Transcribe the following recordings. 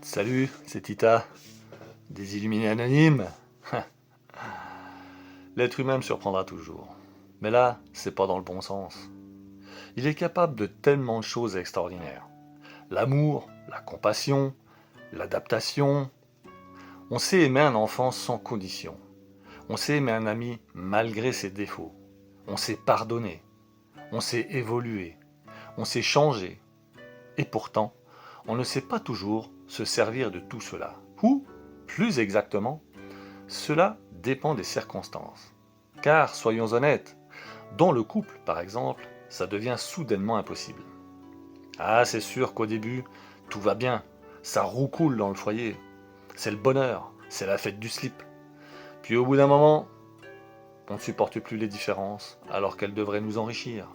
Salut, c'est Tita, des Illuminés Anonymes. L'être humain me surprendra toujours. Mais là, c'est pas dans le bon sens. Il est capable de tellement de choses extraordinaires. L'amour, la compassion, l'adaptation. On sait aimer un enfant sans condition. On sait aimer un ami malgré ses défauts. On sait pardonner. On sait évoluer. On sait changer. Et pourtant, on ne sait pas toujours se servir de tout cela. Ou, plus exactement, cela dépend des circonstances. Car, soyons honnêtes, dans le couple, par exemple, ça devient soudainement impossible. Ah, c'est sûr qu'au début, tout va bien, ça roucoule dans le foyer, c'est le bonheur, c'est la fête du slip. Puis au bout d'un moment, on ne supporte plus les différences, alors qu'elles devraient nous enrichir.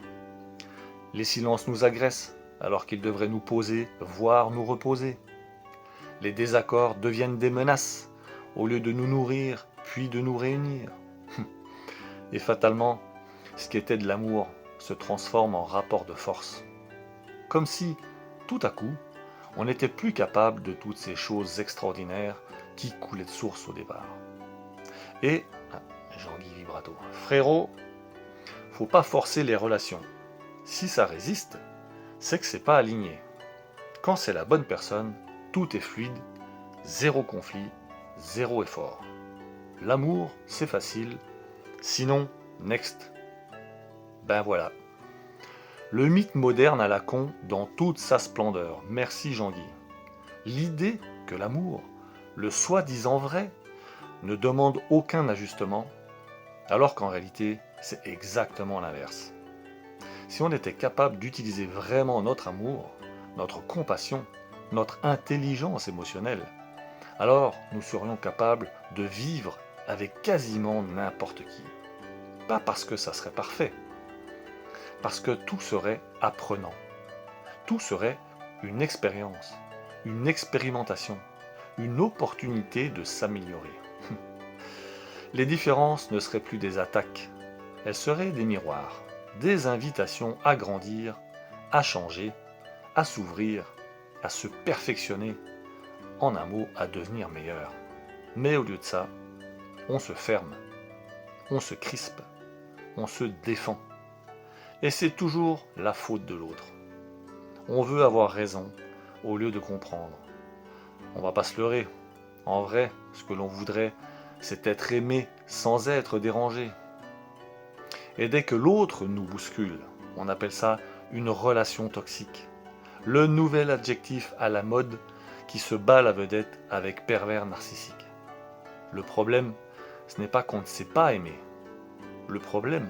Les silences nous agressent, alors qu'ils devraient nous poser, voire nous reposer. Les désaccords deviennent des menaces, au lieu de nous nourrir, puis de nous réunir. Et fatalement, ce qui était de l'amour se transforme en rapport de force. Comme si, tout à coup, on n'était plus capable de toutes ces choses extraordinaires qui coulaient de source au départ. Et, Jean-Guy Vibrato, frérot, faut pas forcer les relations. Si ça résiste, c'est que c'est pas aligné. Quand c'est la bonne personne, tout est fluide, zéro conflit, zéro effort. L'amour, c'est facile, sinon, next. Ben voilà. Le mythe moderne à la con dans toute sa splendeur. Merci Jean-Guy. L'idée que l'amour, le soi-disant vrai, ne demande aucun ajustement, alors qu'en réalité, c'est exactement l'inverse. Si on était capable d'utiliser vraiment notre amour, notre compassion, notre intelligence émotionnelle, alors nous serions capables de vivre avec quasiment n'importe qui. Pas parce que ça serait parfait, parce que tout serait apprenant. Tout serait une expérience, une expérimentation, une opportunité de s'améliorer. Les différences ne seraient plus des attaques, elles seraient des miroirs, des invitations à grandir, à changer, à s'ouvrir, à se perfectionner, en un mot, à devenir meilleur. Mais au lieu de ça, on se ferme, on se crispe, on se défend. Et c'est toujours la faute de l'autre. On veut avoir raison au lieu de comprendre. On va pas se leurrer. En vrai, ce que l'on voudrait, c'est être aimé sans être dérangé. Et dès que l'autre nous bouscule, on appelle ça une relation toxique. Le nouvel adjectif à la mode qui se bat la vedette avec pervers narcissique. Le problème, ce n'est pas qu'on ne sait pas aimer. Le problème,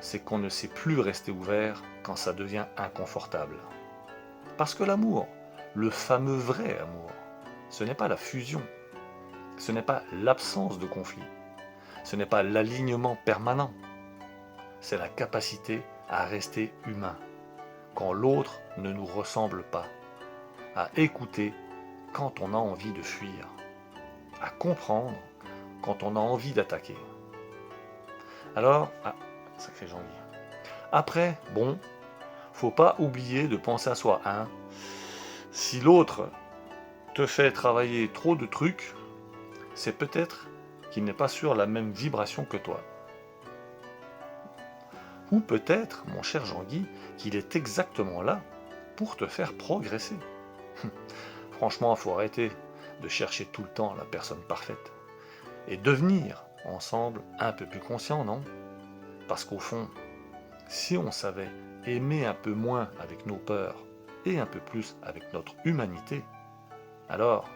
c'est qu'on ne sait plus rester ouvert quand ça devient inconfortable. Parce que l'amour, le fameux vrai amour, ce n'est pas la fusion, ce n'est pas l'absence de conflit, ce n'est pas l'alignement permanent, c'est la capacité à rester humain quand l'autre ne nous ressemble pas, à écouter quand on a envie de fuir, à comprendre quand on a envie d'attaquer. Alors, sacré Jean-Guy. Après, bon, faut pas oublier de penser à soi, hein. Si l'autre te fait travailler trop de trucs, c'est peut-être qu'il n'est pas sur la même vibration que toi. Ou peut-être, mon cher Jean-Guy, qu'il est exactement là pour te faire progresser. Franchement, il faut arrêter de chercher tout le temps la personne parfaite. Et devenir, ensemble, un peu plus conscient, non? Parce qu'au fond, si on savait aimer un peu moins avec nos peurs et un peu plus avec notre humanité, alors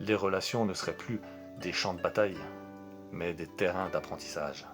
les relations ne seraient plus des champs de bataille, mais des terrains d'apprentissage.